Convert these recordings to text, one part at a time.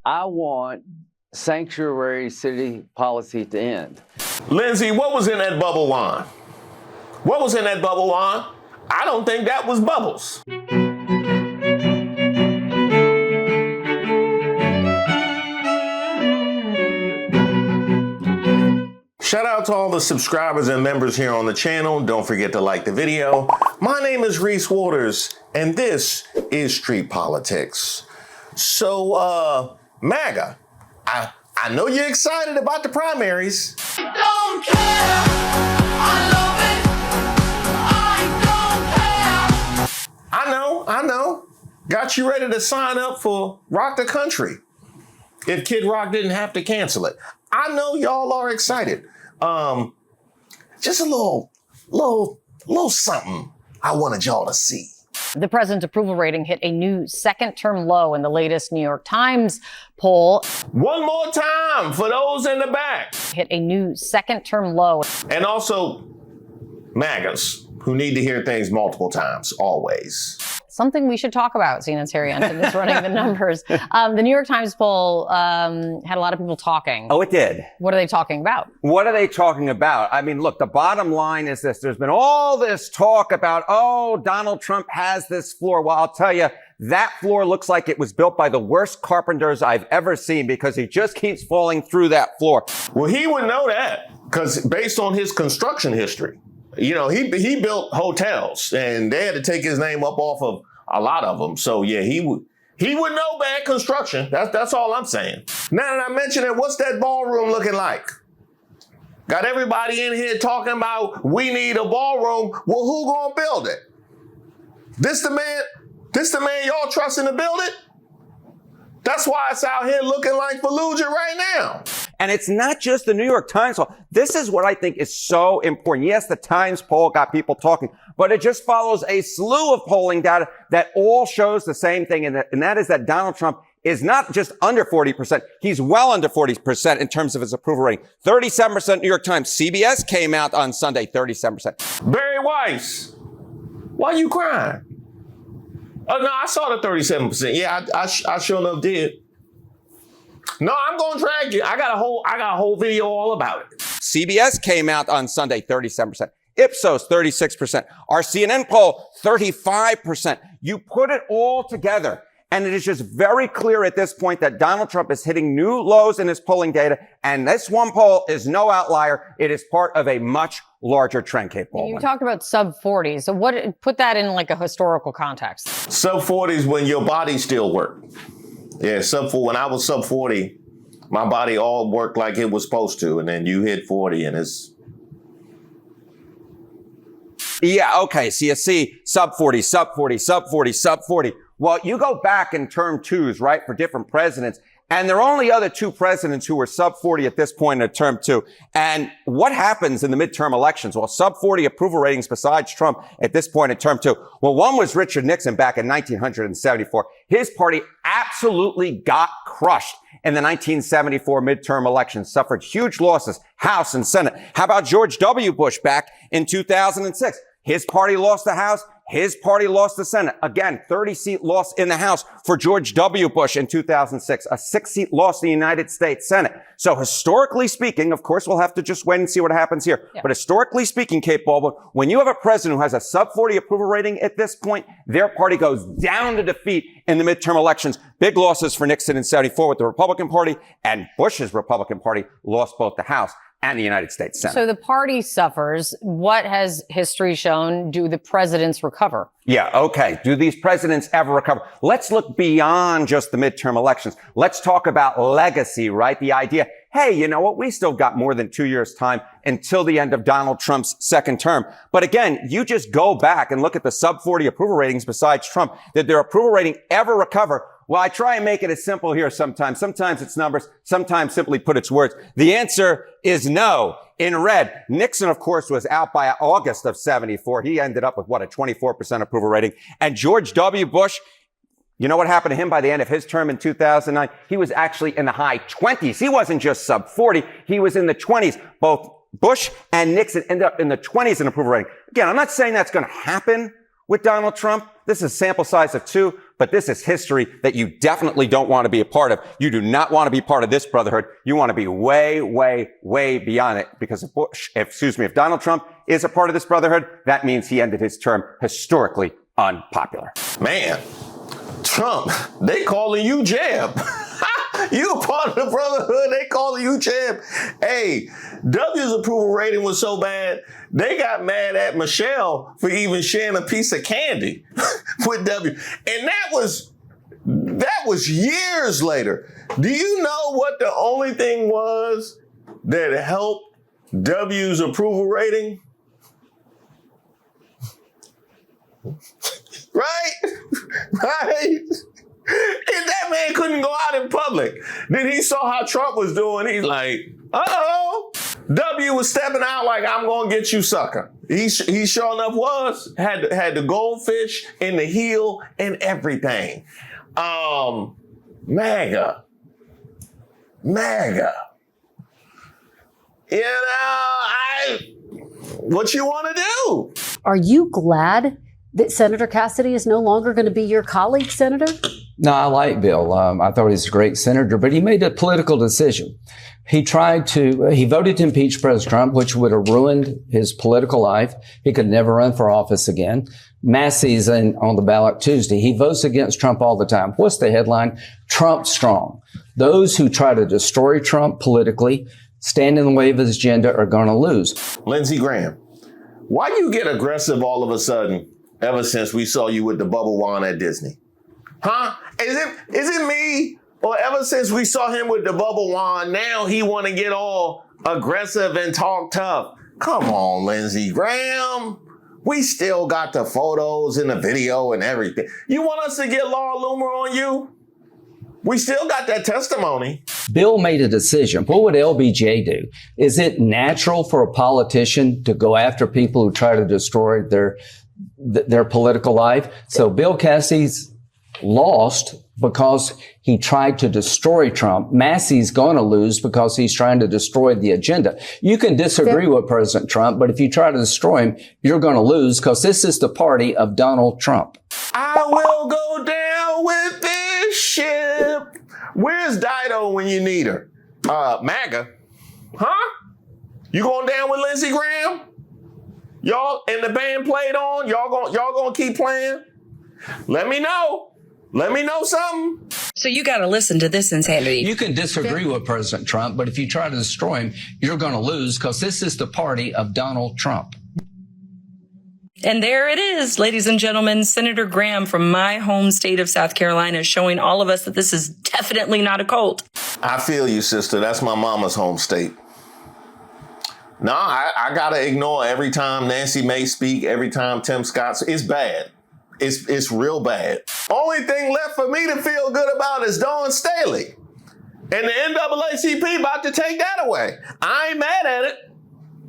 I want sanctuary city policy to end. Lindsay, what was in that bubble wine? What was in that bubble wine? I don't think that was bubbles. Shout out to all the subscribers and members here on the channel. Don't forget to like the video. My name is Reese Waters, and this is Street Politics. So, Maga, I know you're excited about the primaries. Don't care. I love it. I don't care. I know. Got you ready to sign up for Rock the Country if Kid Rock didn't have to cancel it. I know y'all are excited. Just a little something I wanted y'all to see. The president's approval rating hit a new second-term low in the latest New York Times poll. One more time for those in the back. Hit a new second-term low. And also, MAGAs, who need to hear things multiple times, always. Something we should talk about, seeing as Harry Ensign is running the numbers. The New York Times poll had a lot of people talking. Oh, it did. What are they talking about? What are they talking about? I mean, look, the bottom line is this. There's been all this talk about, oh, Donald Trump has this floor. Well, I'll tell you, that floor looks like it was built by the worst carpenters I've ever seen because he just keeps falling through that floor. Well, he would know that because based on his construction history. You know, he built hotels and they had to take his name up off of a lot of them. So yeah, he would know bad construction. That's all I'm saying. Now that I mention it, what's that ballroom looking like? Got everybody in here talking about we need a ballroom. Well, who gonna build it? This the man y'all trusting to build it? That's why it's out here looking like Fallujah right now. And it's not just the New York Times poll. This is what I think is so important. Yes, the Times poll got people talking, but it just follows a slew of polling data that all shows the same thing, and that is that Donald Trump is not just under 40%. He's well under 40% in terms of his approval rating. 37% New York Times. CBS came out on Sunday, 37%. Barry Weiss, why you crying? Oh, no, I saw the 37%. Yeah, I sure enough did. No, I'm going to drag you. I got a whole video all about it. CBS came out on Sunday, 37%. Ipsos, 36%. Our CNN poll, 35%. You put it all together, and it is just very clear at this point that Donald Trump is hitting new lows in his polling data, and this one poll is no outlier. It is part of a much larger trend, Kate Baldwin. You talked about sub 40. So put that in like a historical context. Sub 40s when your body still worked. Yeah, when I was sub 40, my body all worked like it was supposed to, and then you hit 40 and it's... Yeah, okay, so you see sub 40, sub 40, sub 40, sub 40. Well, you go back in term twos, right, for different presidents, and there are only other two presidents who were sub 40 at this point in term two. And what happens in the midterm elections? Well, sub 40 approval ratings besides Trump at this point in term two. Well, one was Richard Nixon back in 1974. His party absolutely got crushed in the 1974 midterm elections, suffered huge losses, House and Senate. How about George W. Bush back in 2006? His party lost the House. His party lost the Senate. Again, 30-seat loss in the House for George W. Bush in 2006. A 6-seat loss in the United States Senate. So historically speaking, of course, we'll have to just wait and see what happens here. Yeah. But historically speaking, Kate Baldwin, when you have a president who has a sub 40 approval rating at this point, their party goes down to defeat in the midterm elections. Big losses for Nixon in 74 with the Republican Party, and Bush's Republican Party lost both the House and the United States Senate. So the party suffers. What has history shown? Do the presidents recover? Yeah, okay. Do these presidents ever recover? Let's look beyond just the midterm elections. Let's talk about legacy, right? The idea, hey, you know what? We still got more than 2 years' time until the end of Donald Trump's second term. But again, you just go back and look at the sub 40 approval ratings besides Trump. Did their approval rating ever recover? Well, I try and make it as simple here sometimes. Sometimes it's numbers. Sometimes simply put it's words. The answer is no. In red, Nixon, of course, was out by August of 74. He ended up with, a 24% approval rating. And George W. Bush, you know what happened to him by the end of his term in 2009? He was actually in the high 20s. He wasn't just sub 40. He was in the 20s. Both Bush and Nixon ended up in the 20s in approval rating. Again, I'm not saying that's going to happen with Donald Trump. This is a sample size of 2. but this is history that you definitely don't want to be a part of. You do not want to be part of this brotherhood. You want to be way, way, way beyond it, because if Donald Trump is a part of this brotherhood, that means he ended his term historically unpopular. Man, Trump, they calling you Jeb. You a part of the brotherhood, they calling you Jeb. Hey, W's approval rating was so bad, they got mad at Michelle for even sharing a piece of candy with W. And that was years later. Do you know what the only thing was that helped W's approval rating? Right? And that man couldn't go out in public. Then he saw how Trump was doing. He's like, uh-oh. W was stepping out like, I'm going to get you, sucker. He sure enough was. Had the goldfish in the heel and everything. Maga. You know, what you want to do? Are you glad that Senator Cassidy is no longer going to be your colleague, Senator? No, I like Bill. I thought he's a great senator, but he made a political decision. He voted to impeach President Trump, which would have ruined his political life. He could never run for office again. Massey's on the ballot Tuesday. He votes against Trump all the time. What's the headline? Trump strong. Those who try to destroy Trump politically, stand in the way of his agenda, are going to lose. Lindsey Graham, why you get aggressive all of a sudden ever since we saw you with the bubble wand at Disney? Huh? Is it me? Or ever since we saw him with the bubble wand, now he want to get all aggressive and talk tough? Come on, Lindsey Graham. We still got the photos and the video and everything. You want us to get Laura Loomer on you? We still got that testimony. Bill made a decision. What would LBJ do? Is it natural for a politician to go after people who try to destroy their political life? So Bill Cassidy's lost because he tried to destroy Trump. Massey's going to lose because he's trying to destroy the agenda. You can disagree with President Trump, but if you try to destroy him, you're going to lose, because this is the party of Donald Trump. I will go down with this ship. Where's Dido when you need her? Maga. Huh? You going down with Lindsey Graham? Y'all, and the band played on? Y'all gonna keep playing? Let me know. Let me know something. So you got to listen to this insanity. You can disagree with President Trump, but if you try to destroy him, you're going to lose, because this is the party of Donald Trump. And there it is, ladies and gentlemen, Senator Graham from my home state of South Carolina, showing all of us that this is definitely not a cult. I feel you, sister. That's my mama's home state. No, I got to ignore every time Nancy May speak, every time Tim Scott. It's bad. It's real bad. Only thing left for me to feel good about is Dawn Staley. And the NAACP about to take that away. I ain't mad at it,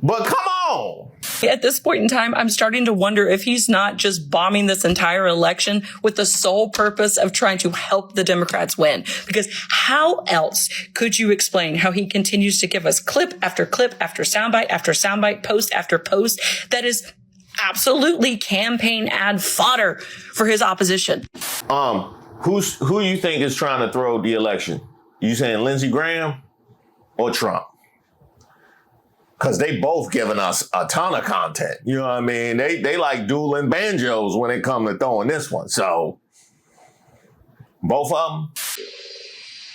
but come on. At this point in time, I'm starting to wonder if he's not just bombing this entire election with the sole purpose of trying to help the Democrats win. Because how else could you explain how he continues to give us clip after clip after soundbite, post after post that is absolutely campaign ad fodder for his opposition? Who you think is trying to throw the election? You saying Lindsey Graham or Trump? Because they both giving us a ton of content. You know what I mean? They like dueling banjos when it comes to throwing this one. So both of them.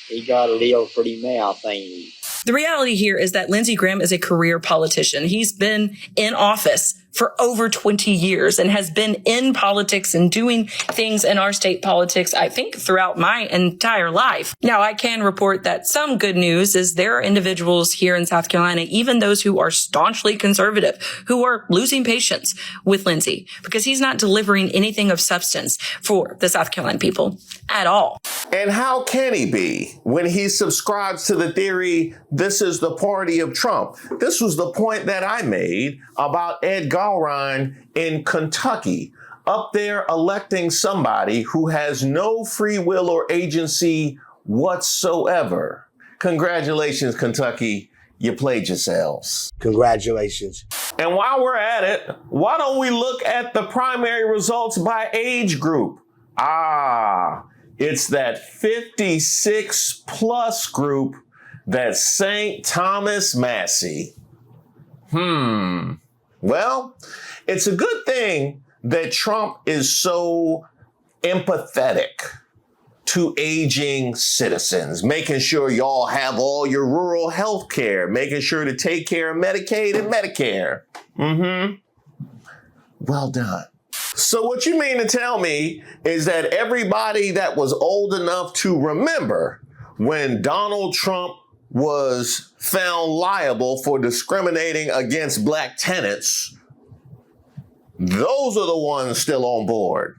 He got a live pretty mouth, ain't he? The reality here is that Lindsey Graham is a career politician. He's been in office for over 20 years and has been in politics and doing things in our state politics, I think, throughout my entire life. Now, I can report that some good news is there are individuals here in South Carolina, even those who are staunchly conservative, who are losing patience with Lindsey because he's not delivering anything of substance for the South Carolina people at all. And how can he be when he subscribes to the theory, this is the party of Trump? This was the point that I made about Ed Galrine in Kentucky, up there electing somebody who has no free will or agency whatsoever. Congratulations, Kentucky. You played yourselves. Congratulations. And while we're at it, why don't we look at the primary results by age group? It's that 56 plus group that St. Thomas Massey. Well, it's a good thing that Trump is so empathetic to aging citizens, making sure y'all have all your rural health care, making sure to take care of Medicaid and Medicare. Well done. So what you mean to tell me is that everybody that was old enough to remember when Donald Trump was found liable for discriminating against black tenants, those are the ones still on board?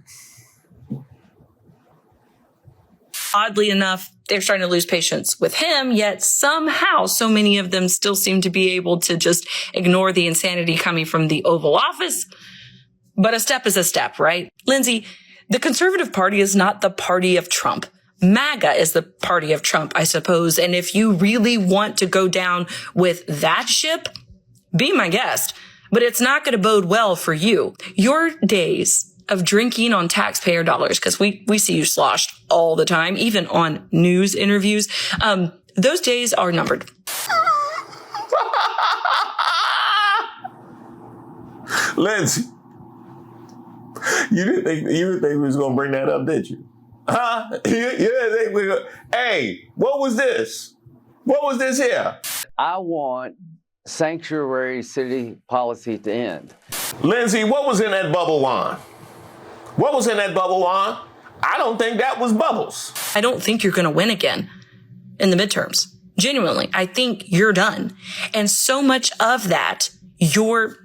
Oddly enough, they're starting to lose patience with him, yet somehow so many of them still seem to be able to just ignore the insanity coming from the Oval Office. But a step is a step, right? Lindsay, the conservative party is not the party of Trump. MAGA is the party of Trump, I suppose. And if you really want to go down with that ship, be my guest. But it's not going to bode well for you. Your days of drinking on taxpayer dollars, because we see you sloshed all the time, even on news interviews, those days are numbered. Lindsay, you didn't think we was gonna bring that up, did you? Huh? You didn't think we were Hey, what was this? What was this here? I want sanctuary city policy to end. Lindsay, what was in that bubble wine? What was in that bubble wine? I don't think that was bubbles. I don't think you're going to win again in the midterms. Genuinely, I think you're done. And so much of that, your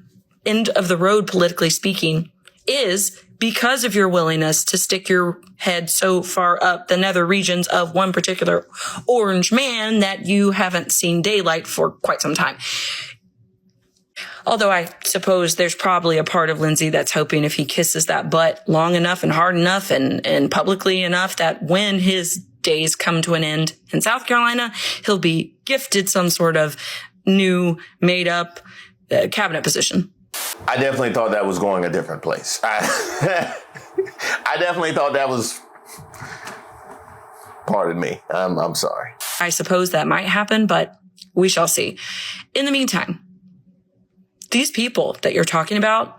end of the road, politically speaking, is because of your willingness to stick your head so far up the nether regions of one particular orange man that you haven't seen daylight for quite some time. Although I suppose there's probably a part of Lindsay that's hoping if he kisses that butt long enough and hard enough and publicly enough that when his days come to an end in South Carolina, he'll be gifted some sort of new made up cabinet position. I definitely thought that was going a different place. I definitely thought that was, pardon me, I'm sorry. I suppose that might happen, but we shall see. In the meantime, these people that you're talking about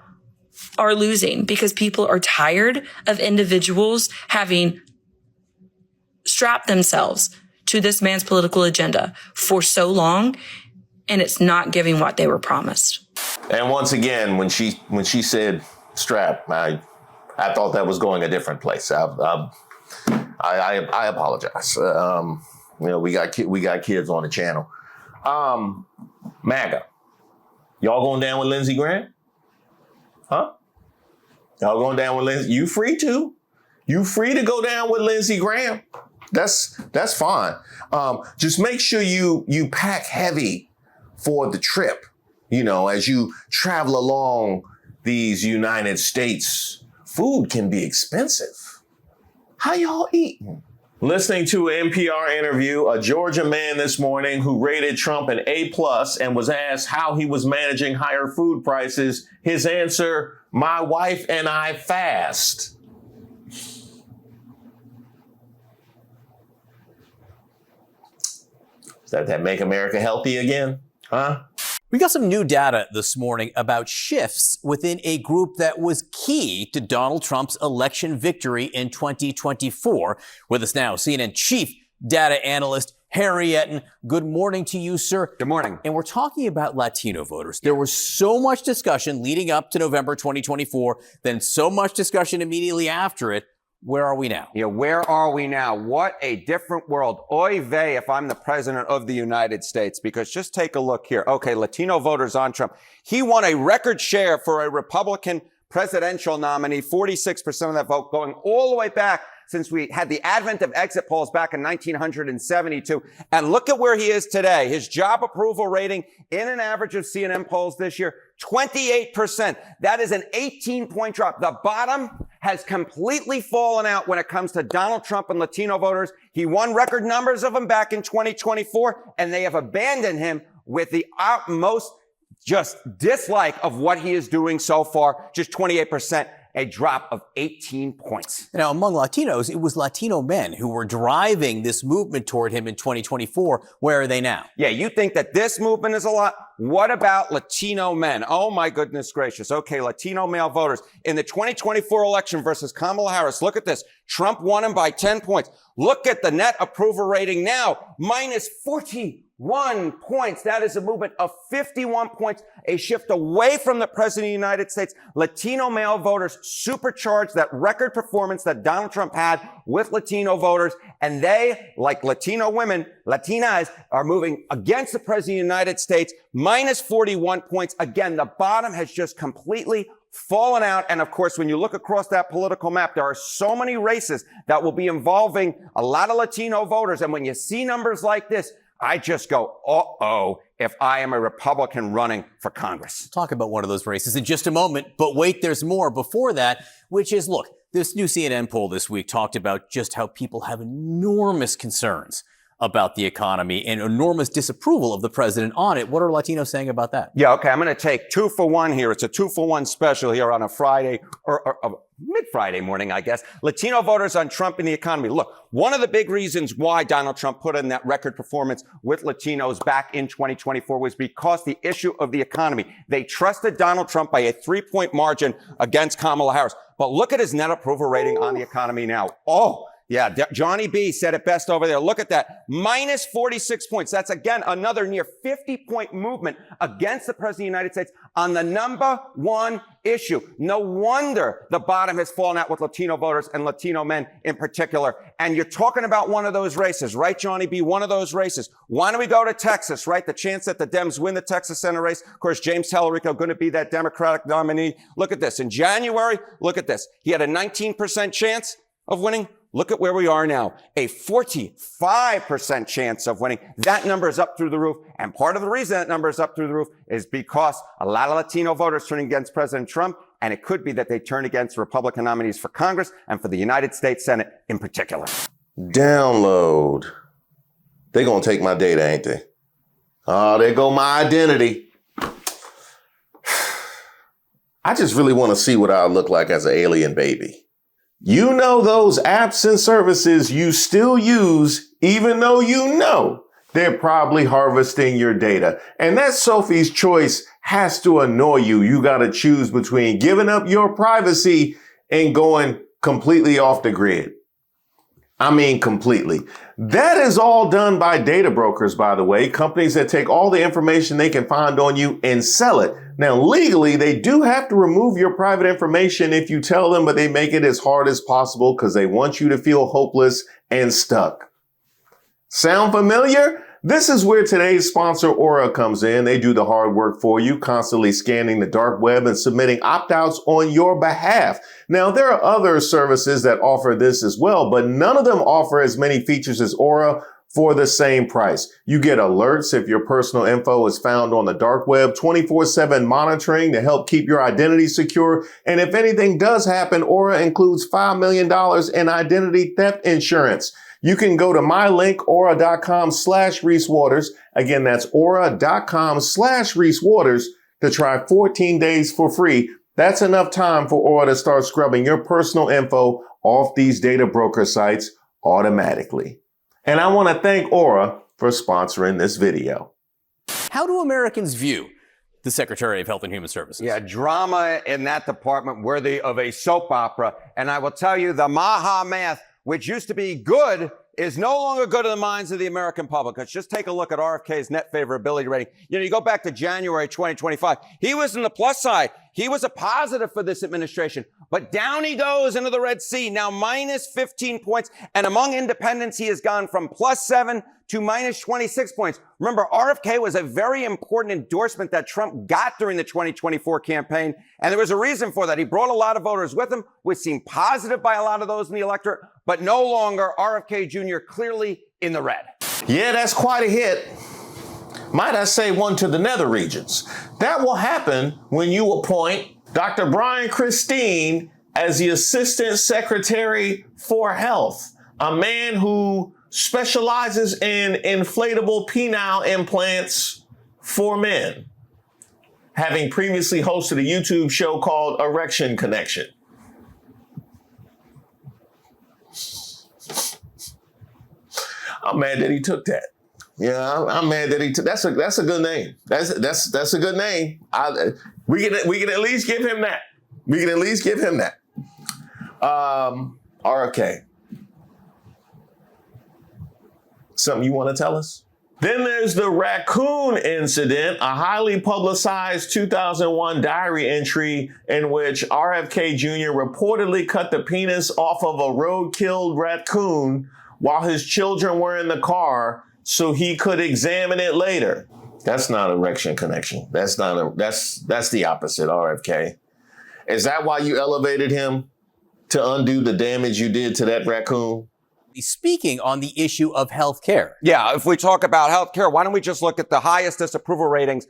are losing because people are tired of individuals having strapped themselves to this man's political agenda for so long, and it's not giving what they were promised. And once again, when she said strap, I thought that was going a different place. I apologize. We got kids on the channel. MAGA, y'all going down with Lindsey Graham? Huh? Y'all going down with Lindsey? You free to? You free to go down with Lindsey Graham? That's fine. Just make sure you pack heavy for the trip. As you travel along these United States, food can be expensive. How y'all eating? Listening to an NPR interview, a Georgia man this morning who rated Trump an A+ and was asked how he was managing higher food prices. His answer, my wife and I fast. Does that make America healthy again? Huh? We got some new data this morning about shifts within a group that was key to Donald Trump's election victory in 2024. With us now, CNN chief data analyst Harry Etten. Good morning to you, sir. Good morning. And we're talking about Latino voters. There was so much discussion leading up to November 2024, then so much discussion immediately after it. Where are we now? Yeah, where are we now? What a different world. Oy vey if I'm the president of the United States, because just take a look here. Okay, Latino voters on Trump. He won a record share for a Republican presidential nominee, 46% of that vote, going all the way back since we had the advent of exit polls back in 1972. And look at where he is today. His job approval rating in an average of CNN polls this year, 28%. That is an 18-point drop. The bottom has completely fallen out when it comes to Donald Trump and Latino voters. He won record numbers of them back in 2024, and they have abandoned him with the utmost just dislike of what he is doing so far, just 28%. a drop of 18 points. Now, among Latinos, it was Latino men who were driving this movement toward him in 2024. Where are they now? Yeah, you think that this movement is a lot? What about Latino men? Oh, my goodness gracious. Okay, Latino male voters. In the 2024 election versus Kamala Harris, look at this. Trump won him by 10 points. Look at the net approval rating now, minus 41 points. That is a movement of 51 points, a shift away from the president of the United States. Latino male voters supercharged that record performance that Donald Trump had with Latino voters. And they, like Latino women, Latinas, are moving against the president of the United States, minus 41 points. Again, the bottom has just completely fallen out. And of course, when you look across that political map, there are so many races that will be involving a lot of Latino voters. And when you see numbers like this, I just go, uh-oh, if I am a Republican running for Congress. Talk about one of those races in just a moment. But wait, there's more before that, which is, look, this new CNN poll this week talked about just how people have enormous concerns about the economy and enormous disapproval of the president on it. What are Latinos saying about that? Yeah, okay, I'm going to take 2 for 1 here. It's a 2 for 1 special here on a Friday or mid-Friday morning, I guess. Latino voters on Trump and the economy. Look, one of the big reasons why Donald Trump put in that record performance with Latinos back in 2024 was because the issue of the economy. They trusted Donald Trump by a 3-point margin against Kamala Harris. But look at his net approval rating on the economy now. Oh, yeah, Johnny B said it best over there. Look at that. Minus 46 points. That's, again, another near 50-point movement against the president of the United States on the number one issue. No wonder the bottom has fallen out with Latino voters and Latino men in particular. And you're talking about one of those races, right, Johnny B? One of those races. Why don't we go to Texas, right? The chance that the Dems win the Texas Senate race. Of course, James Tallarico going to be that Democratic nominee. Look at this. In January, look at this. He had a 19% chance of winning. Look at where we are now, a 45% chance of winning. That number is up through the roof. And part of the reason that number is up through the roof is because a lot of Latino voters turning against President Trump. And it could be that they turn against Republican nominees for Congress and for the United States Senate in particular. Download. They're going to take my data, ain't they? Oh, there go my identity. I just really want to see what I look like as an alien baby. You know those apps and services you still use, even though you know they're probably harvesting your data. And that Sophie's Choice has to annoy you. You got to choose between giving up your privacy and going completely off the grid. I mean, completely. That is all done by data brokers, by the way, companies that take all the information they can find on you and sell it. Now, legally, they do have to remove your private information if you tell them, but they make it as hard as possible because they want you to feel hopeless and stuck. Sound familiar? This is where today's sponsor, Aura, comes in. They do the hard work for you, constantly scanning the dark web and submitting opt-outs on your behalf. Now, there are other services that offer this as well, but none of them offer as many features as Aura for the same price. You get alerts if your personal info is found on the dark web, 24/7 monitoring to help keep your identity secure. And if anything does happen, Aura includes $5 million in identity theft insurance. You can go to my link, aura.com/Reese Waters. Again, that's aura.com/Reese Waters to try 14 days for free. That's enough time for Aura to start scrubbing your personal info off these data broker sites automatically. And I want to thank Aura for sponsoring this video. How do Americans view the Secretary of Health and Human Services? Yeah, drama in that department worthy of a soap opera. And I will tell you, the Maha math, which used to be good, is no longer good in the minds of the American public. Let's just take a look at RFK's net favorability rating. You know, you go back to January 2025. He was in the plus side. He was a positive for this administration. But down he goes into the Red Sea, now minus 15 points. And among independents, he has gone from plus 7 to minus 26 points. Remember, RFK was a very important endorsement that Trump got during the 2024 campaign. And there was a reason for that. He brought a lot of voters with him, which seemed positive by a lot of those in the electorate, but no longer RFK Jr. clearly in the red. Yeah, that's quite a hit. Might I say one to the nether regions. That will happen when you appoint Dr. Brian Christine as the Assistant Secretary for Health, a man who specializes in inflatable penile implants for men, having previously hosted a YouTube show called Erection Connection. I'm mad that he took that. Yeah, I'm mad that he took. That's a good name. That's a good name. We can at least give him that. We can at least give him that. RFK. Something you want to tell us? Then there's the raccoon incident, a highly publicized 2001 diary entry in which RFK Jr. reportedly cut the penis off of a road-killed raccoon while his children were in the car so he could examine it later. That's not erection connection. That's the opposite, RFK. Is that why you elevated him to undo the damage you did to that raccoon? Speaking on the issue of health care. Yeah, if we talk about health care, why don't we just look at the highest disapproval ratings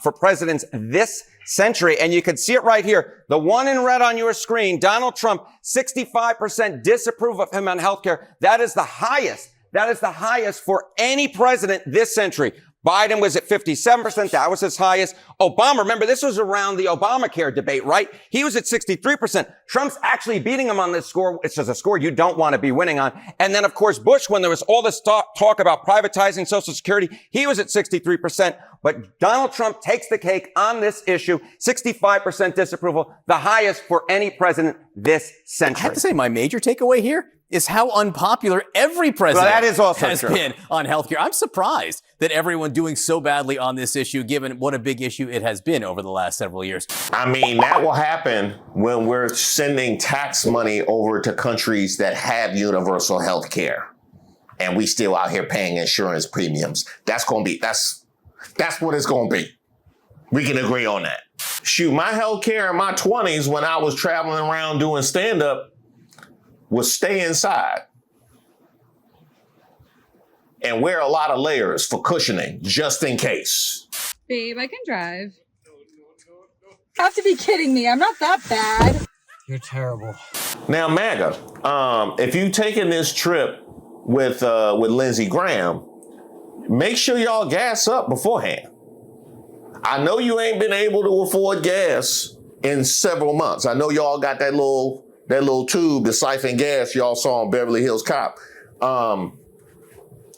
for presidents this century? And you can see it right here. The one in red on your screen, Donald Trump, 65% disapprove of him on health care. That is the highest. That is the highest for any president this century. Biden was at 57%. That was his highest. Obama, remember, this was around the Obamacare debate, right? He was at 63%. Trump's actually beating him on this score. It's just a score you don't want to be winning on. And then, of course, Bush, when there was all this talk about privatizing Social Security, he was at 63%. But Donald Trump takes the cake on this issue, 65% disapproval, the highest for any president this century. I have to say, my major takeaway here is how unpopular every president that is also has true. been on healthcare. I'm surprised that everyone doing so badly on this issue, given what a big issue it has been over the last several years. I mean, that will happen when we're sending tax money over to countries that have universal health care. And we still out here paying insurance premiums. That's what it's going to be. We can agree on that. Shoot, my health care in my 20s when I was traveling around doing stand-up was stay inside and wear a lot of layers for cushioning, just in case. Babe, I can drive. You have to be kidding me. I'm not that bad. You're terrible. Now, Maga, if you've taken this trip with Lindsey Graham, make sure y'all gas up beforehand. I know you ain't been able to afford gas in several months. I know y'all got that little tube to siphon gas y'all saw on Beverly Hills Cop.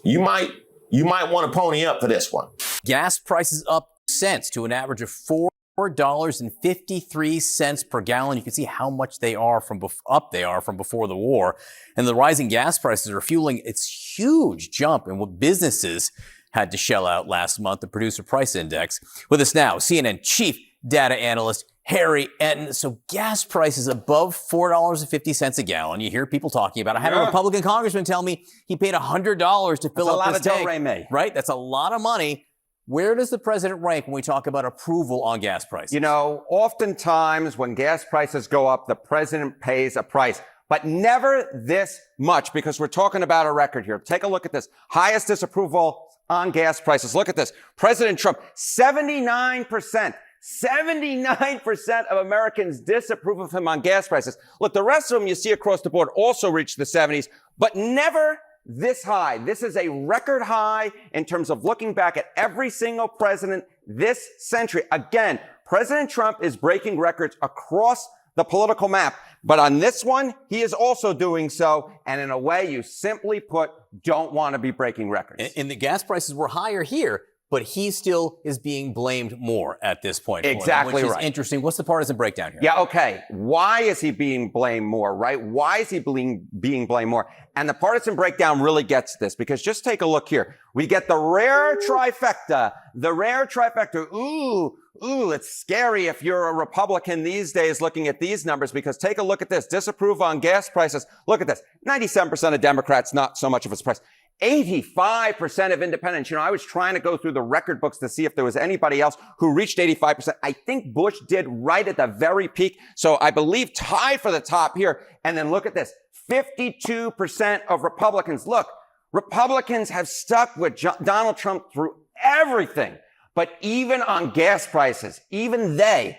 You might want to pony up for this one. Gas prices up cents to an average of $4.53 per gallon. You can see how much they are from before the war. And the rising gas prices are fueling its huge jump in what businesses had to shell out last month, the Producer Price Index. With us now, CNN chief data analyst Harry Enton. So gas prices above $4.50 a gallon. You hear people talking about it. I had a Republican congressman tell me he paid $100 to fill up his tank. Right? That's a lot of money. Where does the president rank when we talk about approval on gas prices? You know, oftentimes when gas prices go up, the president pays a price, but never this much, because we're talking about a record here. Take a look at this. Highest disapproval on gas prices. Look at this. President Trump, 79% of Americans disapprove of him on gas prices. Look, the rest of them you see across the board also reached the 70s, but never this high. This is a record high in terms of looking back at every single president this century. Again, President Trump is breaking records across the political map. But on this one, he is also doing so. And in a way, you simply put, don't want to be breaking records. And the gas prices were higher here, but he still is being blamed more at this point. Exactly which is right. Interesting. What's the partisan breakdown here? Yeah, okay. Why is he being blamed more, right? Why is he being blamed more? And the partisan breakdown really gets this, because just take a look here. We get the rare trifecta. Ooh, it's scary if you're a Republican these days looking at these numbers, because take a look at this. Disapprove on gas prices. Look at this. 97% of Democrats, not so much of a surprise. 85% of independents. You know, I was trying to go through the record books to see if there was anybody else who reached 85%. I think Bush did right at the very peak. So I believe tied for the top here. And then look at this. 52% of Republicans. Look, Republicans have stuck with Donald Trump through everything. But even on gas prices, even they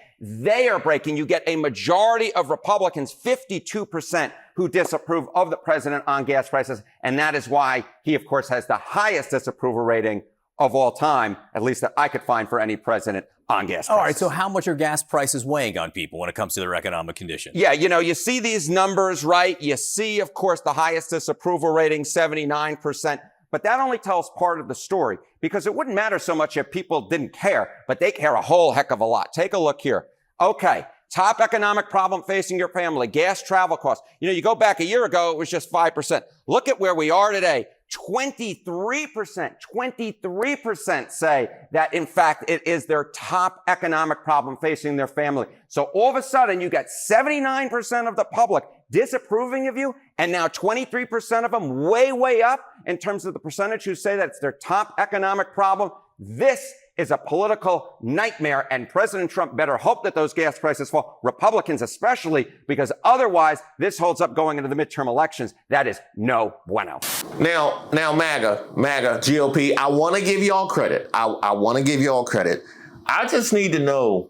are breaking. You get a majority of Republicans, 52%, who disapprove of the president on gas prices. And that is why he, of course, has the highest disapproval rating of all time, at least that I could find for any president on gas prices. All right, so how much are gas prices weighing on people when it comes to their economic condition? Yeah, you know, you see these numbers, right? You see, of course, the highest disapproval rating, 79%. But that only tells part of the story, because it wouldn't matter so much if people didn't care, but they care a whole heck of a lot. Take a look here. Okay. Top economic problem facing your family, gas travel costs. You know, you go back a year ago, it was just 5%. Look at where we are today. 23% say that, in fact, it is their top economic problem facing their family. So all of a sudden, you got 79% of the public disapproving of you, and now 23% of them way up in terms of the percentage who say that it's their top economic problem. This is a political nightmare, and President Trump better hope that those gas prices fall, Republicans especially, because otherwise this holds up going into the midterm elections. That is no bueno. Now, MAGA, GOP, I want to give y'all credit. I want to give y'all credit. I just need to know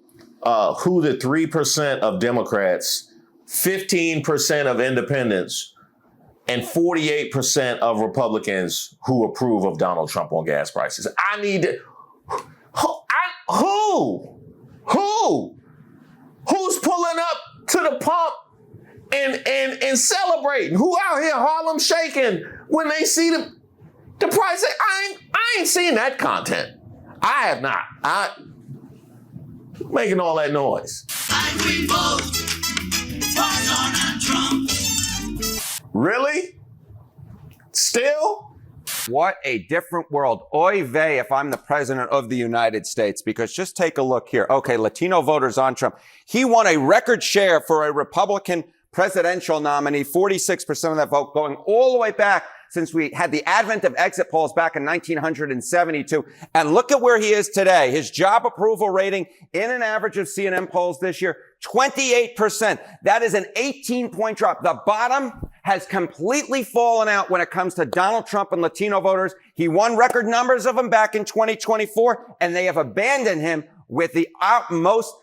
who the 3% of Democrats, 15% of independents, and 48% of Republicans who approve of Donald Trump on gas prices. I need to... Who's pulling up to the pump and celebrating? Who out here Harlem shaking when they see the price? I ain't seen that content. I have not. Making all that noise. We vote for Donald Trump. Really? Still? What a different world. Oy vey if I'm the president of the United States, because just take a look here. Okay, Latino voters on Trump. He won a record share for a Republican presidential nominee, 46% of that vote, going all the way back since we had the advent of exit polls back in 1972. And look at where he is today. His job approval rating in an average of CNN polls this year, 28%. That is an 18-point drop. The bottom has completely fallen out when it comes to Donald Trump and Latino voters. He won record numbers of them back in 2024, and they have abandoned him with the utmost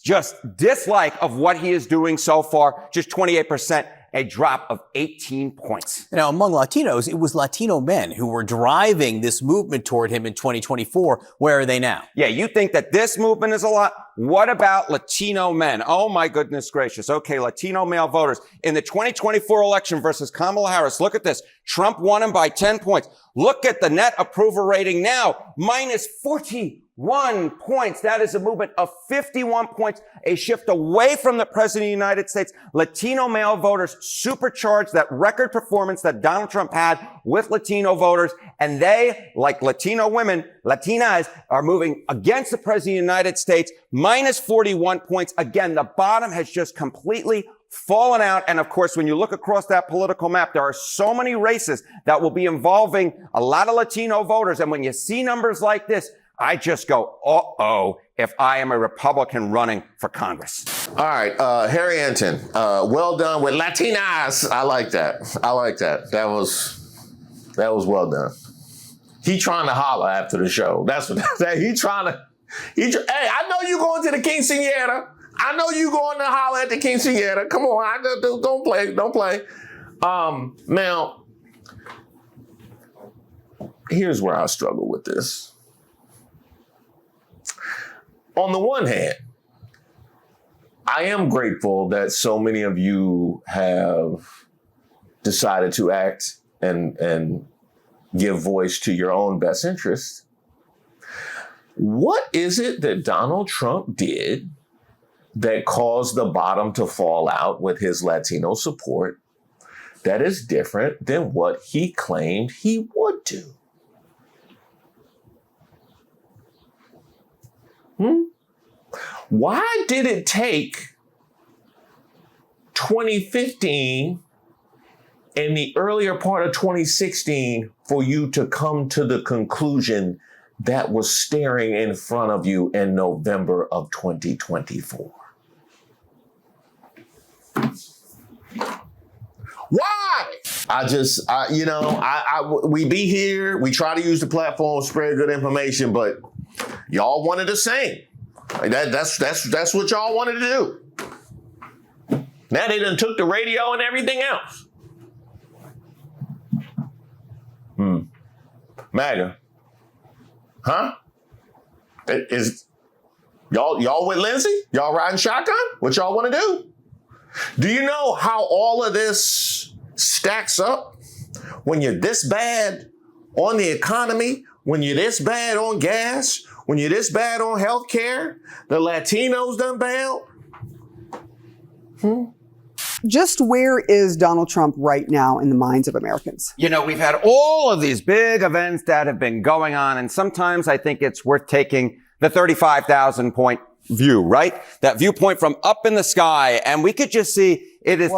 just dislike of what he is doing so far. Just 28%. A drop of 18 points. Now, among Latinos, it was Latino men who were driving this movement toward him in 2024. Where are they now? Yeah, you think that this movement is a lot? What about Latino men? Oh, my goodness gracious. Okay, Latino male voters. In the 2024 election versus Kamala Harris, look at this. Trump won him by 10 points. Look at the net approval rating now, minus 41 points. That is a movement of 51 points, a shift away from the president of the United States. Latino male voters supercharged that record performance that Donald Trump had with Latino voters. And they, like Latino women, Latinas, are moving against the president of the United States, minus 41 points. Again, the bottom has just completely fallen out. And of course, when you look across that political map, there are so many races that will be involving a lot of Latino voters. And when you see numbers like this, I just go, uh-oh, if I am a Republican running for Congress. All right, Harry Anton, well done with Latinas. I like that. That was well done. He trying to holler after the show. That's what he trying to. Hey, I know you going to the quinceañera. I know you going to holler at the quinceañera. Come on, don't play. Now, here's where I struggle with this. On the one hand, I am grateful that so many of you have decided to act and give voice to your own best interests. What is it that Donald Trump did that caused the bottom to fall out with his Latino support that is different than what he claimed he would do? Why did it take 2015 and the earlier part of 2016 for you to come to the conclusion that was staring in front of you in November of 2024? Why? We be here, we try to use the platform, spread good information, but y'all wanted the same. That's what y'all wanted to do. Now they done took the radio and everything else. MAGA. Huh? Is y'all with Lindsay? Y'all riding shotgun? What y'all want to do? Do you know how all of this stacks up when you're this bad on the economy, when you're this bad on gas, when you're this bad on health care, the Latinos done bailed? Just where is Donald Trump right now in the minds of Americans? You know, we've had all of these big events that have been going on, and sometimes I think it's worth taking the 35,000 point view, right? That viewpoint from up in the sky, and we could just see it is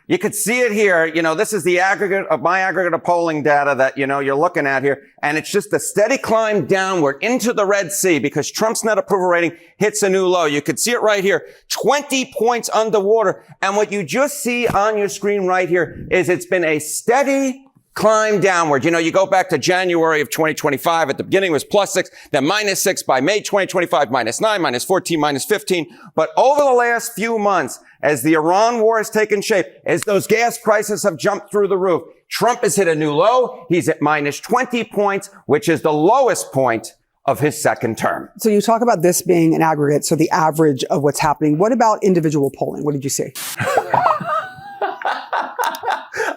you could see it here. You know, this is the aggregate of my aggregate of polling data that, you know, you're looking at here. And it's just a steady climb downward into the Red Sea because Trump's net approval rating hits a new low. You could see it right here, 20 points underwater. And what you just see on your screen right here is it's been a steady climb downward. You know, you go back to January of 2025. At the beginning it was +6, then -6 by May 2025, -9, -14, -15. But over the last few months, as the Iran war has taken shape, as those gas prices have jumped through the roof, Trump has hit a new low. He's at -20 points, which is the lowest point of his second term. So you talk about this being an aggregate, so the average of what's happening. What about individual polling? What did you see?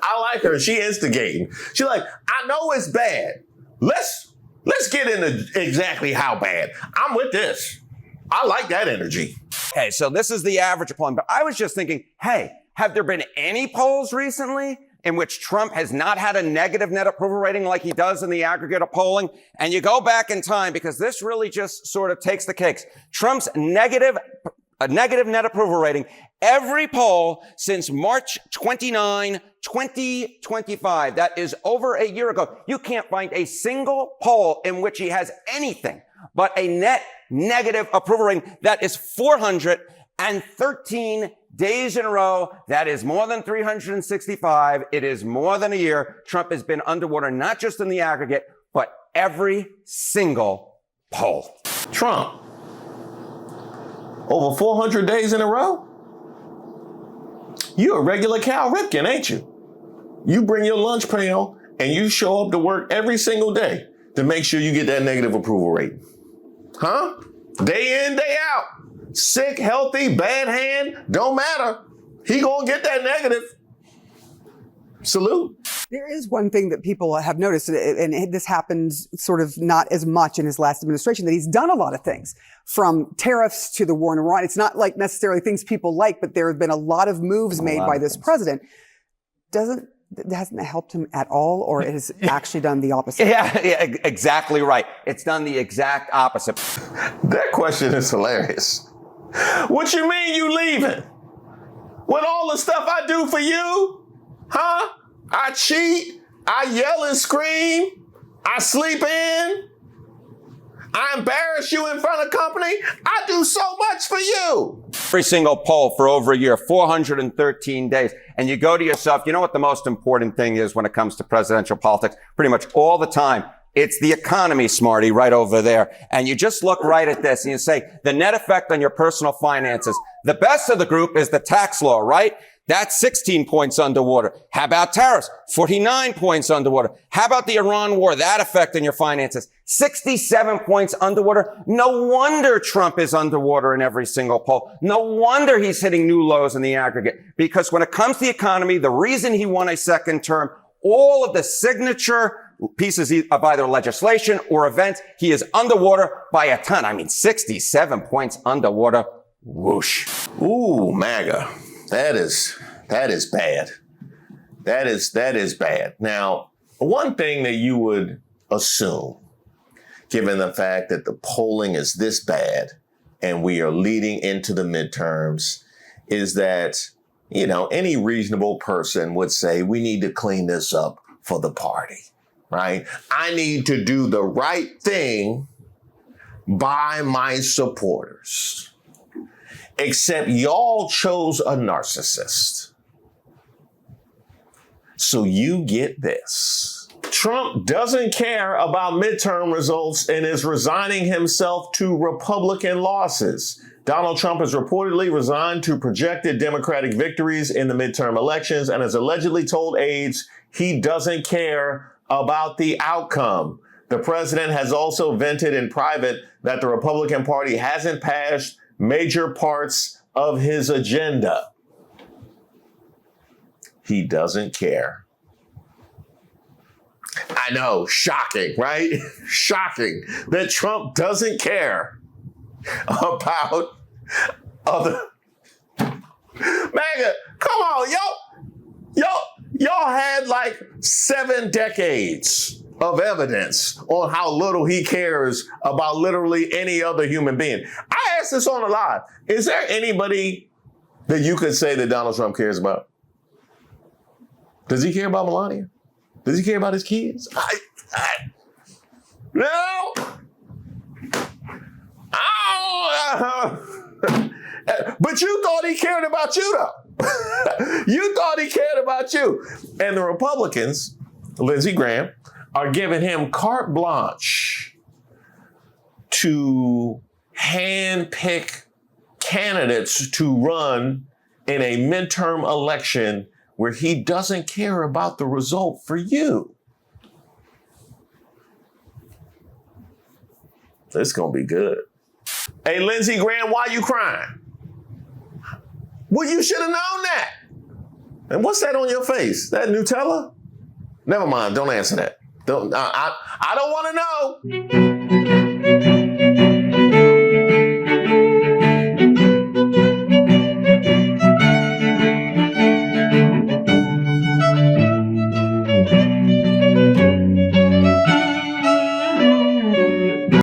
I like her. She instigating. She's like, I know it's bad. Let's get into exactly how bad. I'm with this. I like that energy. Okay, so this is the average polling. But I was just thinking, hey, have there been any polls recently in which Trump has not had a negative net approval rating like he does in the aggregate of polling? And you go back in time because this really just sort of takes the cakes. Trump's a negative net approval rating, every poll since March 29, 2025. That is over a year ago. You can't find a single poll in which he has anything but a net negative approval rating. That is 413 days in a row. That is more than 365. It is more than a year. Trump has been underwater, not just in the aggregate, but every single poll. Trump, over 400 days in a row? You a regular Cal Ripken, ain't you? You bring your lunch pail and you show up to work every single day to make sure you get that negative approval rate. Huh? Day in, day out. Sick, healthy, bad hand, don't matter. He gonna get that negative. Salute. There is one thing that people have noticed, and this happens sort of not as much in his last administration, that he's done a lot of things, from tariffs to the war in Iran. It's not like necessarily things people like, but there have been a lot of moves made by this president. Hasn't that helped him at all, or it has actually done the opposite? Yeah, exactly right. It's done the exact opposite. That question is hilarious. What you mean you leaving? With all the stuff I do for you? Huh? I cheat, I yell and scream, I sleep in, I embarrass you in front of company. I do so much for you. Every single poll for over a year, 413 days. And you go to yourself, you know what the most important thing is when it comes to presidential politics? Pretty much all the time. It's the economy, smarty, right over there. And you just look right at this and you say, the net effect on your personal finances. The best of the group is the tax law, right? That's 16 points underwater. How about tariffs? 49 points underwater. How about the Iran war? That effect on your finances? 67 points underwater. No wonder Trump is underwater in every single poll. No wonder he's hitting new lows in the aggregate. Because when it comes to the economy, the reason he won a second term, all of the signature pieces of either legislation or events, he is underwater by a ton. I mean, 67 points underwater. Whoosh. Ooh, Maga. That is bad. That is bad. Now, one thing that you would assume, given the fact that the polling is this bad and we are leading into the midterms, is that, you know, any reasonable person would say we need to clean this up for the party, right? I need to do the right thing by my supporters. Except y'all chose a narcissist. So you get this. Trump doesn't care about midterm results and is resigning himself to Republican losses. Donald Trump has reportedly resigned to projected Democratic victories in the midterm elections and has allegedly told aides he doesn't care about the outcome. The president has also vented in private that the Republican Party hasn't passed major parts of his agenda. He doesn't care. I know, shocking, right? Shocking that Trump doesn't care about other. MAGA, come on, y'all had like 7 decades of evidence on how little he cares about literally any other human being. I asked this on the live. Is there anybody that you could say that Donald Trump cares about? Does he care about Melania? Does he care about his kids? No. But you thought he cared about you, though. You thought he cared about you. And the Republicans, Lindsey Graham, are giving him carte blanche to handpick candidates to run in a midterm election where he doesn't care about the result for you. It's gonna be good. Hey, Lindsey Graham, why you crying? Well, you should have known that. And what's that on your face? That Nutella? Never mind, don't answer that. I don't want to know.